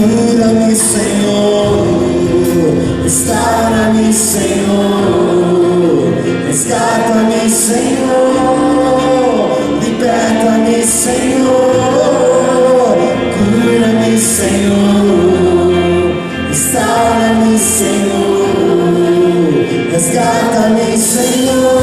Cura-me, Senhor, restaura-me, Senhor, resgata-me, Senhor, liberta-me, Senhor, cura-me, Senhor, restaura-me, Senhor, resgata-me, Senhor,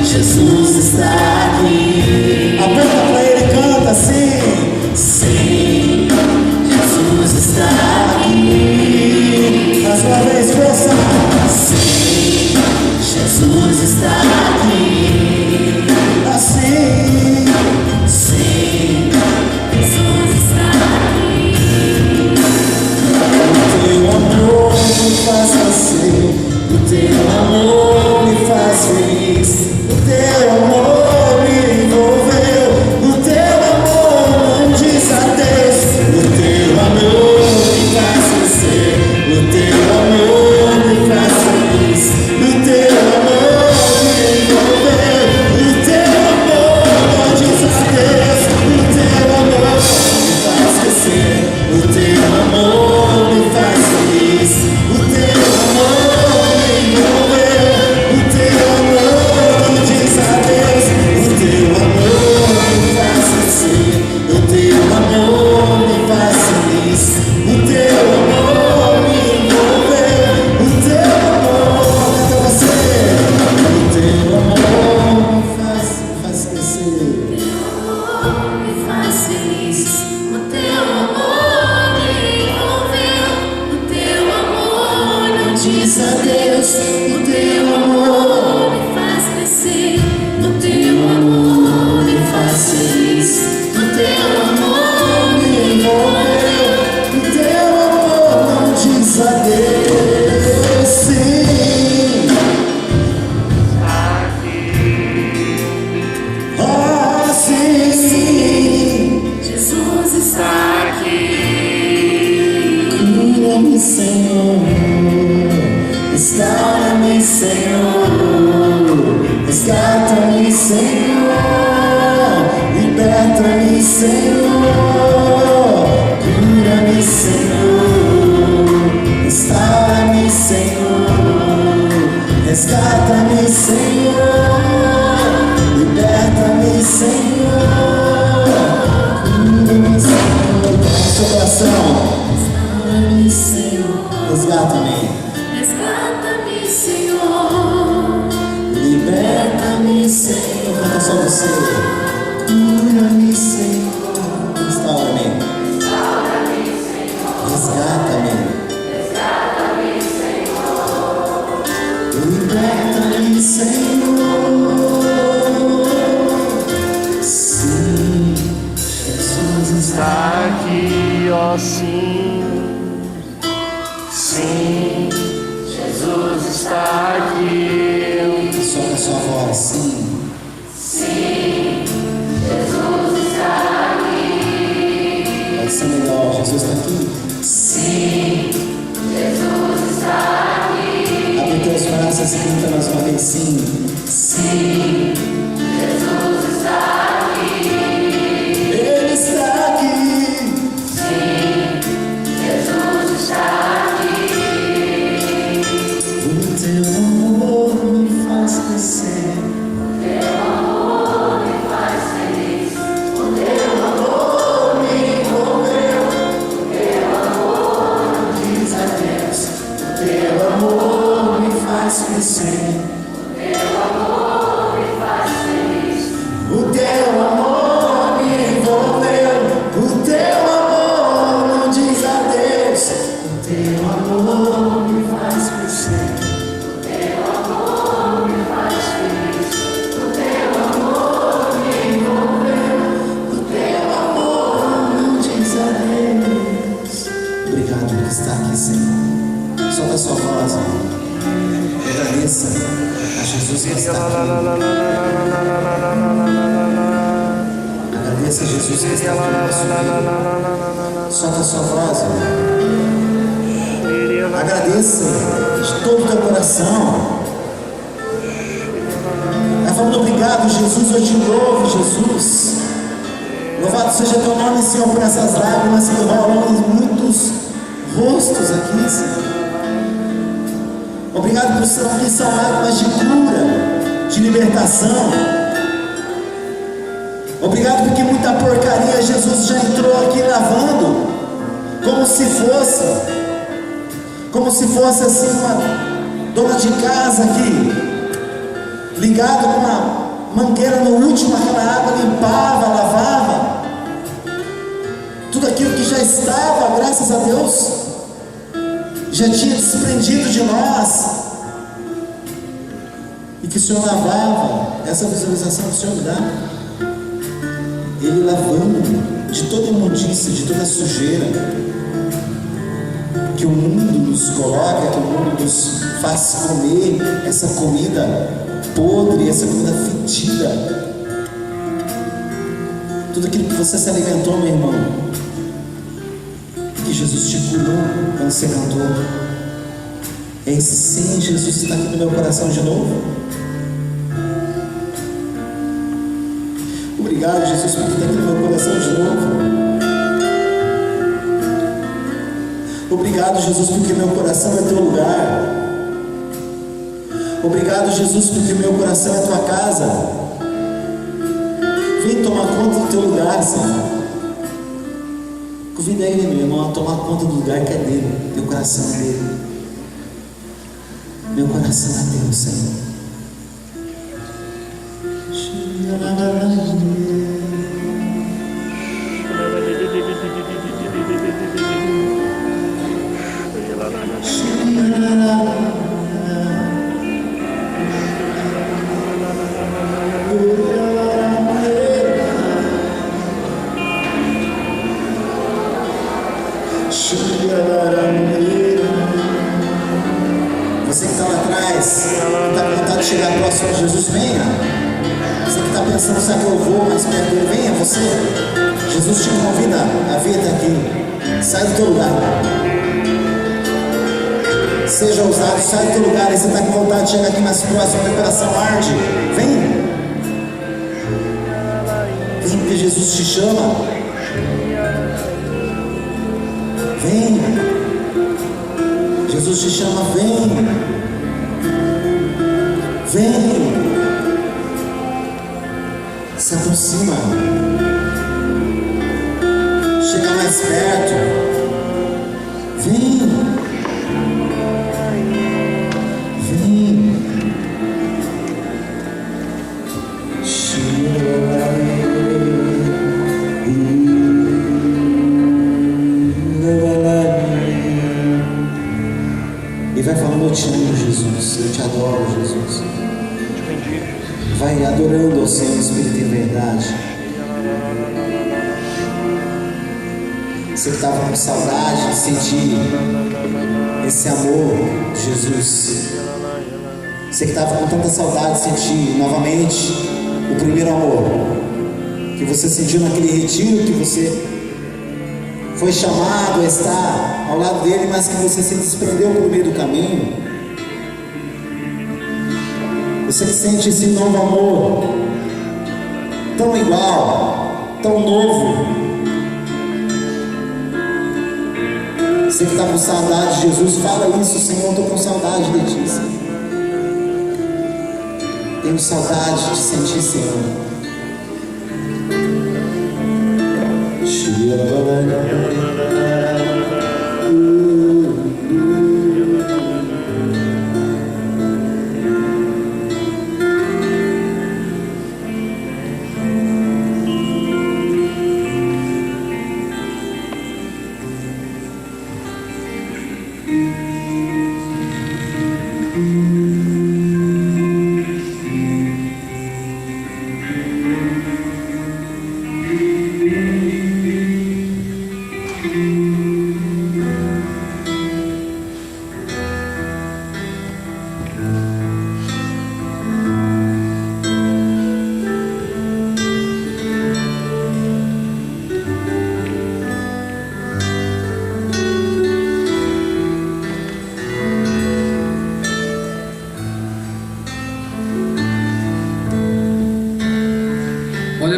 Jesus está aqui. Aponta pra ele e canta assim. Sim, Jesus está aqui. Mais uma vez, força. Sim, Jesus está aqui. Assim. Sim, Jesus está aqui. O teu amor me faz nascer. O teu amor me faz feliz. O teu amor me envolveu, o teu amor não diz adeus, o teu amor me faz crescer, o teu amor me faz feliz, o teu amor me envolveu, o teu amor não diz adeus, o teu amor me faz crescer, o teu amor me faz feliz, o teu amor me envolveu, o teu amor diz adeus, o teu amor me faz crescer, o teu amor me faz feliz, o teu amor me envolveu, o teu amor até você, o teu amor me faz crescer, o teu amor me faz feliz, o teu amor me envolveu, o teu amor não diz adeus, o teu amor me faz crescer. O teu amor me faz feliz, o teu amor me envolveu, o teu amor não diz adeus, sim. Oh, sim, sim, Jesus está aqui. Cura-me, Senhor, restaura-me, Senhor, resgata-me, Senhor, liberta-me, Senhor, cura-me, Senhor, restaura-me, Senhor, resgata-me, Senhor, liberta-me, Senhor, cura-me, Senhor, seu coração, restaura-me, Senhor, resgata-me, resgata-me, Senhor, liberta-me, Senhor, canta só você. Cura-me, Senhor, restaura-me, Senhor, resgata-me, Senhor, liberta-me, Senhor. Sim, Jesus está aqui, ó sim. Sim, Jesus está aqui. Solta a sua voz, sim. Sim, Jesus está aqui. Vai ser melhor, Jesus está aqui. Sim, Jesus está aqui. Abre teus braços e canta mais uma vez, sim. Sim, Jesus está aqui. Ele está aqui. Sim, Jesus está aqui. O teu amor me faz crescer, o teu amor me faz feliz, o teu amor me envolveu, o teu amor não diz adeus, o teu amor me faz crescer, o teu amor me faz feliz, o teu amor me envolveu, o teu amor não diz adeus, o teu amor me faz crescer. Está aqui, Senhor. Solta a sua voz. Agradeça a Jesus que está aqui. Agradeça a Jesus que está aqui. Solta a sua voz. Agradeça de todo o teu coração. Vai falando obrigado. Obrigado, Jesus, eu te louvo, Jesus. Louvado seja teu nome, Senhor, por essas lágrimas que rolam em muitos rostos aqui, Senhor. Obrigado por que são lágrimas de cura, de libertação. Obrigado porque muita porcaria Jesus já entrou aqui lavando, como se fosse assim uma dona de casa aqui, ligada com uma mangueira no último, aquela água limpava, lavava tudo aquilo que já estava, graças a Deus, já tinha desprendido de nós, e que o Senhor lavava. Essa visualização que o Senhor me dá, Ele lavando de toda imundícia, de toda sujeira que o mundo nos coloca, que o mundo nos faz comer, essa comida podre, essa comida fedida, tudo aquilo que você se alimentou, meu irmão, que Jesus te curou quando você cantou. É esse sim, Jesus está aqui no meu coração de novo. Obrigado, Jesus, porque está aqui no meu coração de novo. Obrigado, Jesus, porque meu coração é teu lugar. Obrigado, Jesus, porque meu coração é tua casa. Vem tomar conta do teu lugar, Senhor. Convida Ele, meu irmão, a tomar conta do lugar que é dele. Teu coração é dele. Meu coração é teu, Senhor. Você que está lá atrás, que está com vontade de chegar próximo a Jesus, venha. Você que está pensando, será que eu vou mais perto dele? Venha, você. Jesus te convida a vir até aqui. Sai do teu lugar. Seja ousado, sai do teu lugar. E você está com vontade de chegar aqui mais próximo, teu coração arde. Vem. Vem, porque Jesus te chama. Vem. Jesus te chama, vem. Vem. Se aproxima. Chega mais perto. Vem. Vem. E vai falando, eu te amo, Jesus, eu te adoro, Jesus. Vai adorando ao Senhor, Espírito em verdade. Você que estava com saudade de sentir esse amor de Jesus. Você que estava com tanta saudade de sentir novamente o primeiro amor que você sentiu naquele retiro, que você foi chamado a estar ao lado dele, mas que você se desprendeu pelo meio do caminho. Você que sente esse novo amor, tão igual, tão novo. Você que está com saudade de Jesus, fala isso, Senhor, eu estou com saudade de ti, Senhor. Tenho saudade de sentir, Senhor.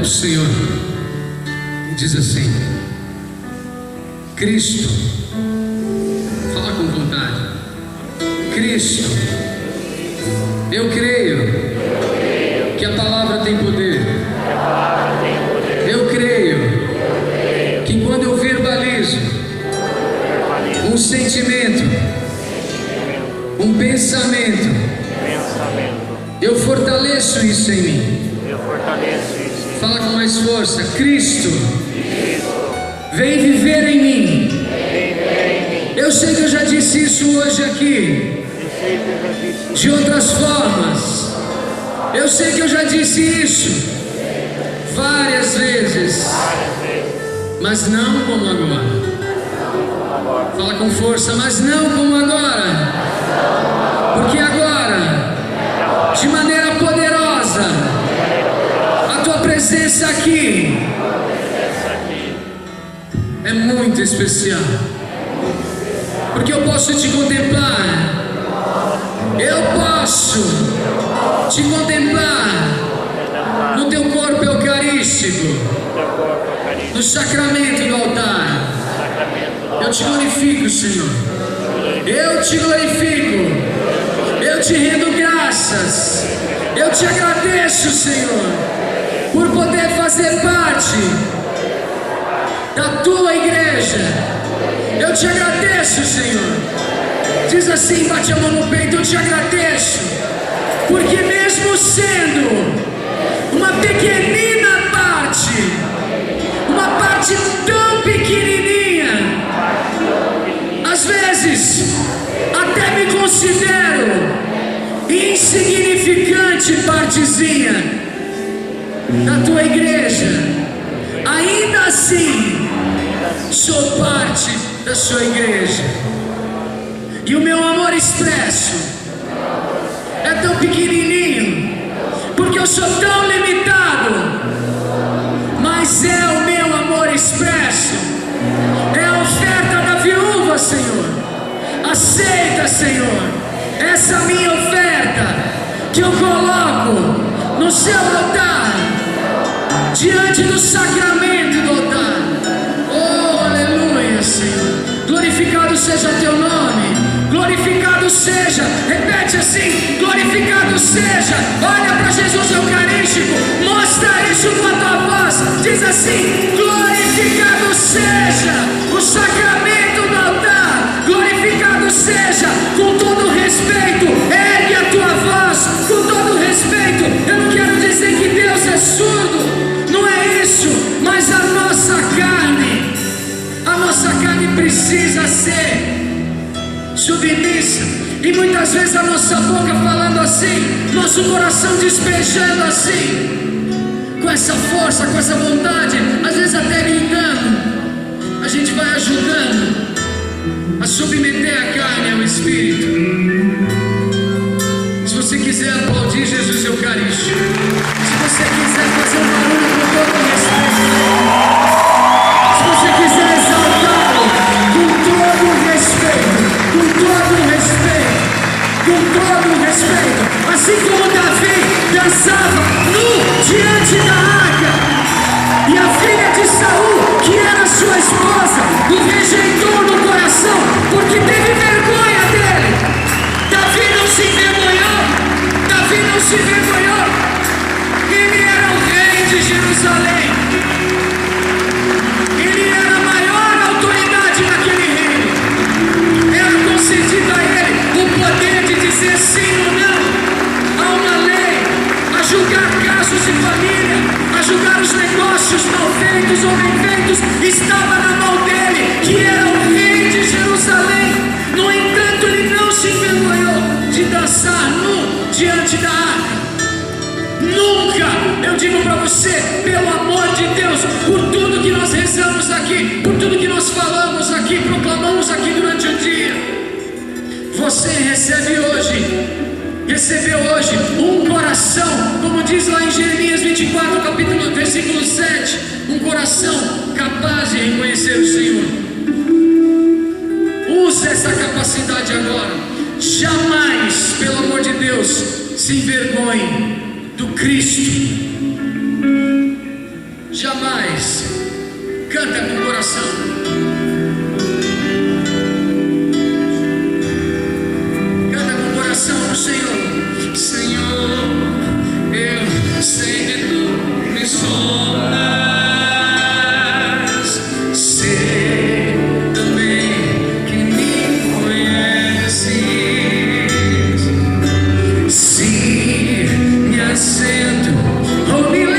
Senhor e diz assim: Cristo, fala com vontade, Cristo, eu creio que a palavra tem poder. Eu creio que quando eu verbalizo um sentimento, um pensamento, eu fortaleço isso em mim. Fala com mais força: Cristo, vem viver em mim. Eu sei que eu já disse isso hoje aqui, de outras formas. Eu sei que eu já disse isso várias vezes, mas não como agora. Fala com força: mas não como agora. Porque agora, de maneira poderosa, a tua presença aqui é muito especial. Porque eu posso te contemplar. Eu posso te contemplar no teu corpo eucarístico, no sacramento do altar. Eu te glorifico, Senhor. Eu te glorifico. Eu te rendo graças. Eu te agradeço, Senhor, por poder fazer parte da tua igreja. Eu te agradeço, Senhor. Diz assim, bate a mão no peito: eu te agradeço, porque mesmo sendo uma pequenina parte, uma parte tão pequenininha, às vezes até me considero insignificante partezinha da tua igreja, ainda assim sou parte da sua igreja. E o meu amor expresso é tão pequenininho, porque eu sou tão limitado, mas é o meu amor expresso, é a oferta da viúva, Senhor. Aceita, Senhor, essa minha oferta que eu coloco no seu altar, diante do sacramento do altar. Oh, aleluia, Senhor. Glorificado seja teu nome. Glorificado seja, repete assim: glorificado seja. Olha para Jesus eucarístico, mostra isso com a tua voz. Diz assim: glorificado seja o sacramento do altar. Glorificado seja, com todo respeito, ergue a tua voz, com todo respeito. Eu não quero dizer que Deus é surdo, não é isso, mas a nossa carne precisa ser submissa, e muitas vezes a nossa boca falando assim, nosso coração despejando assim, com essa força, com essa vontade, às vezes até gritando, a gente vai ajudando a submeter a carne ao Espírito. Se você quiser aplaudir Jesus Eucarístico, se você quiser fazer um barulho com todo respeito, se você quiser exaltá-lo com todo respeito, com todo respeito, assim como Davi dançava nu diante da arca, e a filha de Saul, que era sua esposa, o rejeitou no coração, porque teve vergonha dele. Davi não se envergonhou, ele era o rei de Jerusalém, ele era a maior autoridade naquele reino, era concedido a ele o poder de dizer sim ou não a uma lei, a julgar casos de família, a julgar os negócios mal feitos ou bem feitos. Estava na mão dele, que era o rei de Jerusalém. No entanto, ele não se envergonhou de dançar nu diante da arca. Nunca, eu digo para você, pelo amor de Deus, por tudo que nós rezamos aqui, por tudo que nós falamos aqui, proclamamos aqui durante o dia, você recebeu hoje um coração, como diz lá em Jeremias 24, capítulo, versículo 7, um coração capaz de reconhecer o Senhor. Use essa capacidade agora. Jamais, pelo amor de Deus, se envergonhe do Cristo. jamais. Canta com o coração. Canta com o coração no Senhor. Senhor, eu sei que tu me sondas. Sei também que me conheces. Se me assento ou me levanto,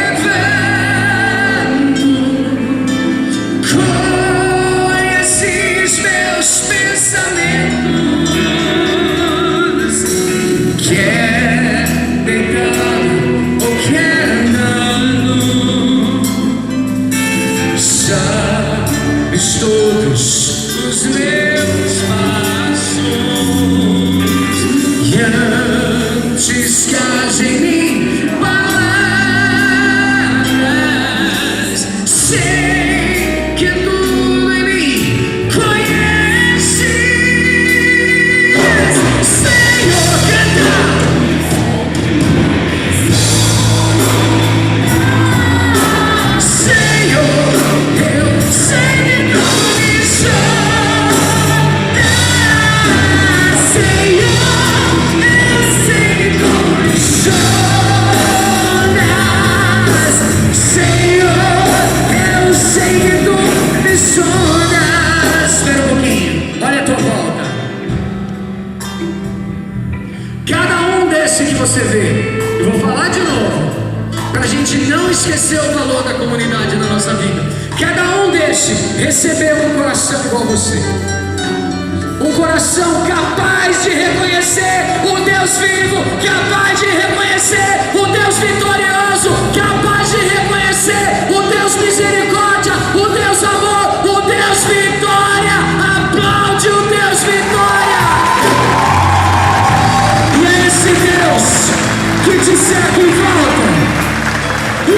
conheces meus pensamentos. Quer deitado ou quer andando, sabes todos os meus passos. E antes que haja em mim palavras, sei que tudo em mim conheces. Senhor, canta. Senhor, eu sei que tu me sondas. Senhor, eu sei que tu me sondas. Senhor, eu sei que tu me sondas. Espera um pouquinho, olha a tua volta. Cada um desse que você vê, eu vou falar de novo, para a gente não esquecer o valor da comunidade na nossa vida. Cada um desse recebeu um coração igual a você. Um coração capaz de reconhecer o Deus vivo, capaz de reconhecer o Deus vitorioso, capaz de reconhecer o Deus misericórdia, o Deus amor, o Deus vitória. Aplaude o Deus vitória. E é esse Deus que te segue em volta.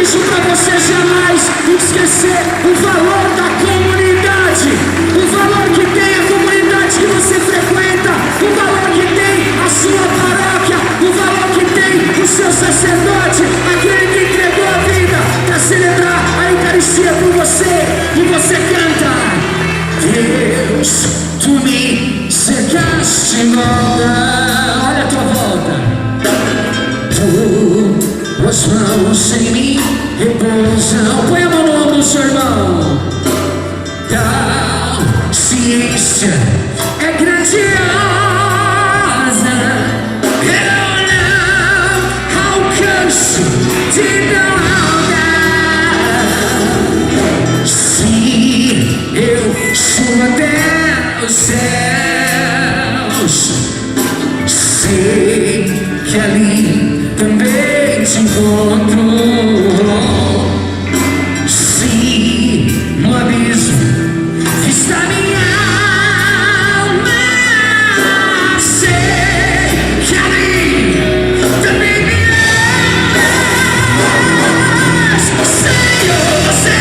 Isso para você jamais esquecer o valor da comunidade, o valor que tem a comunidade que você frequenta, o valor que tem a sua paróquia, o valor que tem o seu sacerdote, aquele que entregou a vida para celebrar a Eucaristia por você. E você canta: Deus, tu me cercaste em volta. Olha a tua volta. Tuas mãos em mim repousam. Põe a mão no ombro do seu irmão. Tal ciência é grandiosa, eu não alcanço de não. Se eu subo até os céus, sei que ali também te encontro. Se no abismo está minha alma, sei que ali também me amas. Senhor, você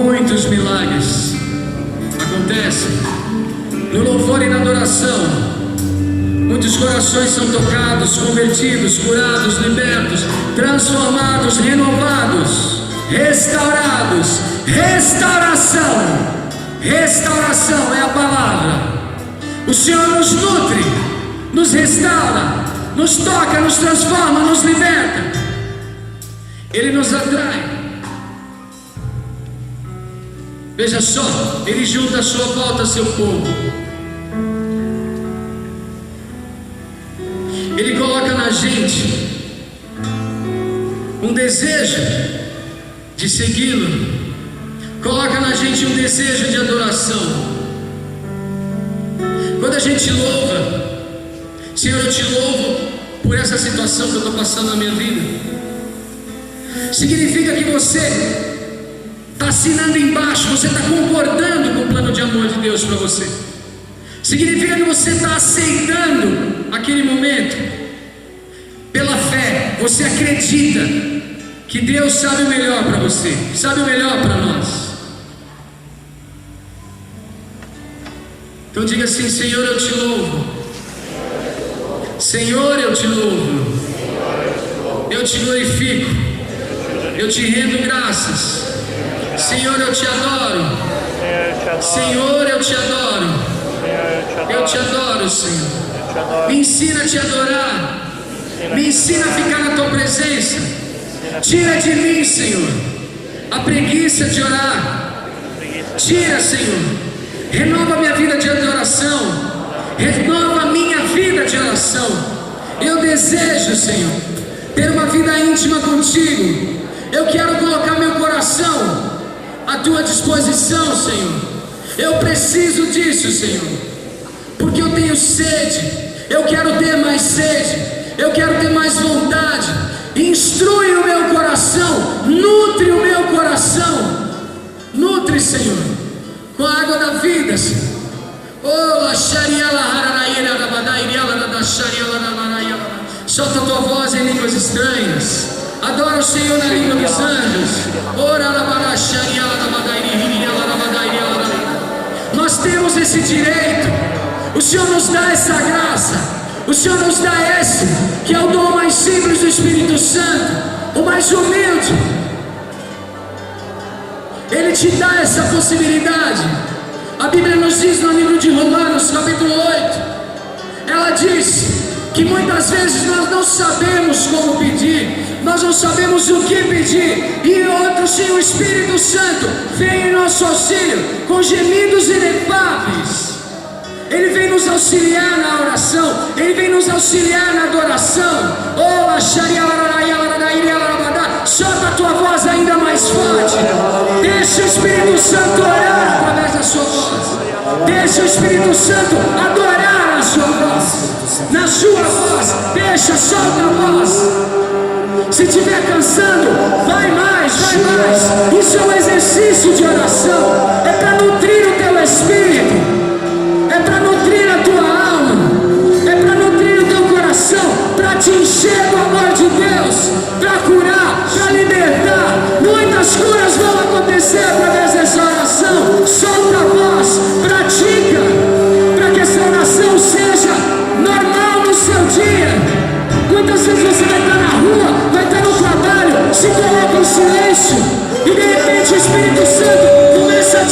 muitos milagres acontecem no louvor e na adoração. Muitos corações são tocados, convertidos, curados, libertos, transformados, renovados, restaurados. Restauração. Restauração é a palavra. O Senhor nos nutre, nos restaura, nos toca, nos transforma, nos liberta. Ele nos atrai. Veja só, Ele junta à sua volta seu povo. Ele coloca na gente um desejo de segui-lo. Coloca na gente um desejo de adoração. Quando a gente louva, Senhor, eu te louvo por essa situação que eu estou passando na minha vida, significa que você está assinando embaixo, você está concordando com o plano de amor de Deus para você. Significa que você está aceitando aquele momento. Pela fé, você acredita que Deus sabe o melhor para você, sabe o melhor para nós. Então diga assim: Senhor, eu te louvo. Senhor, eu te louvo. Eu te glorifico. Eu te rendo graças. Senhor, eu te adoro. Senhor, eu te adoro. Eu te adoro, Senhor. Me ensina a te adorar. Me ensina a ficar na tua presença. Tira de mim, Senhor, a preguiça de orar. Tira, Senhor. Renova minha vida de adoração. Renova minha vida de oração. Eu desejo, Senhor, ter uma vida íntima contigo. Eu quero colocar meu coração à tua disposição, Senhor. Eu preciso disso, Senhor, porque eu tenho sede. Eu quero ter mais sede. Eu quero ter mais vontade. Instrui o meu coração. Nutre o meu coração. Nutre, Senhor, com a água da vida, Senhor. Solta a tua voz em línguas estranhas. Adora o Senhor na língua dos anjos. Nós temos esse direito. O Senhor nos dá essa graça. O Senhor nos dá esse, que é o dom mais simples do Espírito Santo, o mais humilde. Ele te dá essa possibilidade. A Bíblia nos diz no livro de Romanos, capítulo 8, ela diz que muitas vezes nós não sabemos como pedir, nós não sabemos o que pedir, e outro sim, o Espírito Santo vem em nosso auxílio com gemidos inefáveis. Ele vem nos auxiliar na oração, Ele vem nos auxiliar na adoração. Solta a tua voz ainda mais forte. Deixa o Espírito Santo orar através da sua voz. Deixa o Espírito Santo adorar na sua voz. Na sua voz, deixa, solta a voz. Se estiver cansando, vai mais, vai mais. Isso é um exercício de oração. É para nutrir o teu espírito. É para nutrir a tua alma. É para nutrir o teu coração. Para te encher do amor de Deus. Para curar, para libertar. Muitas curas vão acontecer através dessa oração. Solta a voz, pratica, para que essa oração seja normal no seu dia. Muitas vezes você vai estar na rua, vai estar no trabalho, se coloca em silêncio, e de repente o Espírito Santo começa a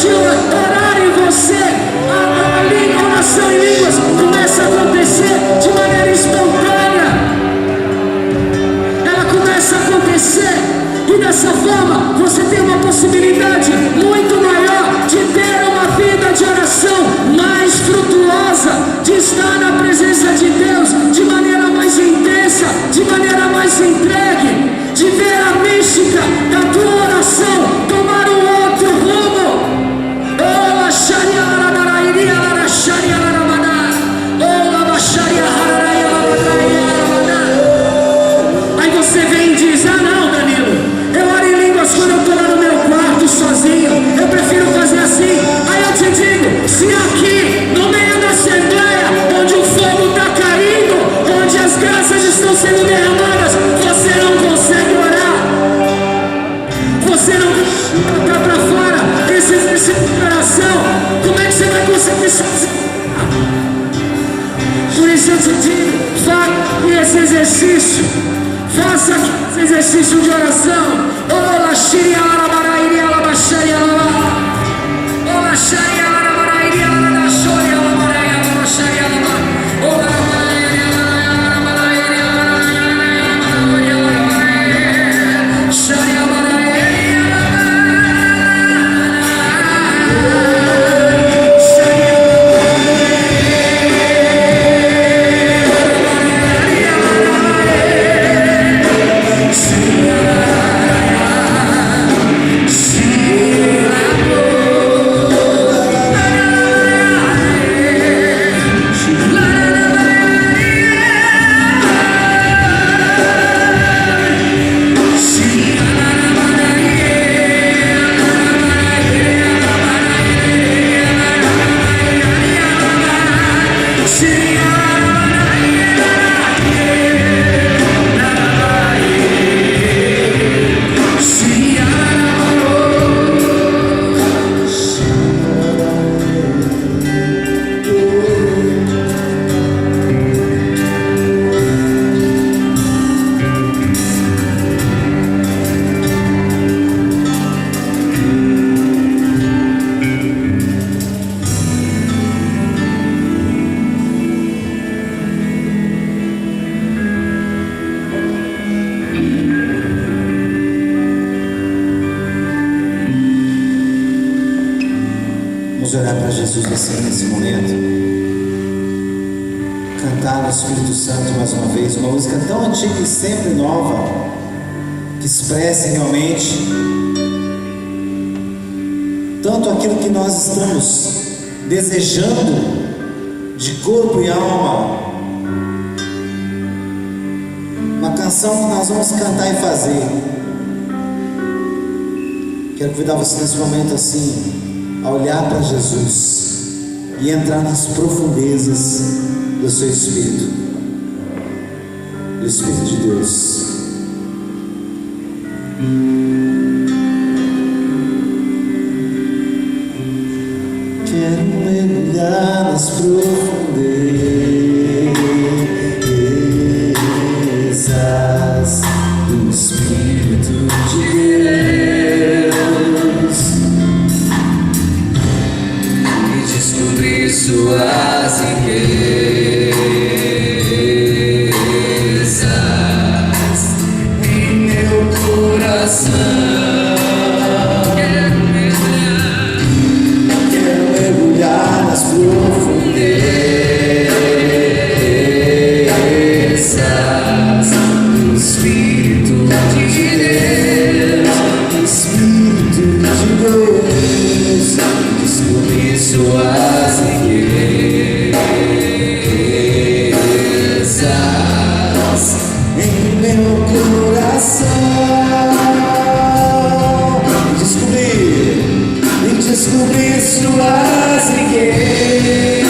exercício. Faça esse exercício de oração. Ola Shiri Alabarairi Alabashari Alaba. Ola Shari Alabarairi Alabashori Alabarai Alabashari Alaba. Ola Shari Alabarairi Alabashari Shari Alabarairi Vamos olhar para Jesus assim nesse momento. Cantar no Espírito Santo mais uma vez, uma música tão antiga e sempre nova, que expresse realmente tanto aquilo que nós estamos desejando de corpo e alma. Uma canção que nós vamos cantar e fazer. Quero convidar você nesse momento assim a olhar para Jesus e entrar nas profundezas do seu Espírito, do Espírito de Deus. Quero mergulhar nas profundezas do Espírito de Deus e descobrir suas riquezas em meu coração. Quero mergulhar nas profundezas do Espírito de Deus, Espírito de Deus, descobrir suas riquezas em meu coração. Descobrir suas riquezas